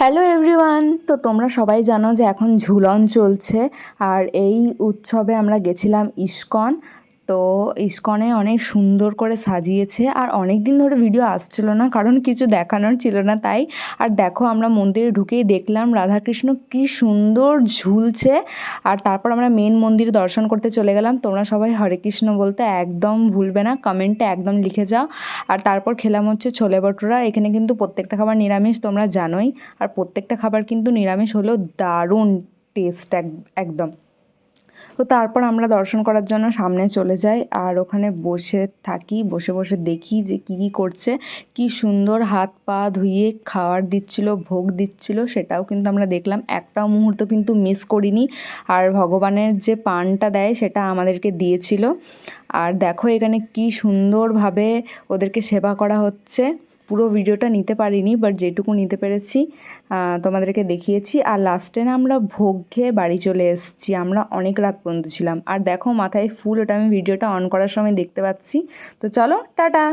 Hello everyone, তো তোমরা সবাই জানো যে এখন ঝুলন চলছে। আর এই উৎসবে আমরা গেছিলাম ইস্কন। তো ইস্কনে অনেক সুন্দর করে সাজিয়েছে, আর অনেক দিন ধরে ভিডিও আসছিল না কারণ কিছু দেখানোর ছিল না তাই। আর দেখো, আমরা মন্দিরে ঢুকেই দেখলাম রাধাকৃষ্ণ কি সুন্দর ঝুলছে। আর তারপর আমরা মেন মন্দির দর্শন করতে চলে গেলাম। তোমরা সবাই হরে কৃষ্ণ বলতে একদম ভুলবে না, কমেন্টে একদম লিখে যাও। আর তারপর খেলাম হচ্ছে ছোলে ভটুরা। এখানে কিন্তু প্রত্যেকটা খাবার নিরামিষ, তোমরা জানোই। আর প্রত্যেকটা খাবার কিন্তু নিরামিষ হলেও দারুণ টেস্ট একদম। তো তারপর আমরা দর্শন করার জন্য সামনে চলে যাই, আর ওখানে বসে থাকি, বসে বসে দেখি যে কী কী করছে। কি সুন্দর হাত পা ধুইয়ে খাবার দিচ্ছিল, ভোগ দিচ্ছিল, সেটাও কিন্তু আমরা দেখলাম। একটাও মুহূর্ত কিন্তু মিস করিনি। আর ভগবানের যে পানটা দেয় সেটা আমাদেরকে দিয়েছিল। আর দেখো এখানে কি সুন্দরভাবে ওদেরকে সেবা করা হচ্ছে। পুরো ভিডিওটা নিতে পারিনি, বাট যেটুকু নিতে পেরেছি তোমাদেরকে দেখিয়েছি। আর লাস্টে না আমরা ভোগ খেয়ে বাড়ি চলে এসেছি। আমরা অনেক রাত পর্যন্ত ছিলাম। আর দেখো মাথায় ফুল, ওটা আমি ভিডিওটা অন করার সময় দেখতে পাচ্ছি। তো চলো টাটা।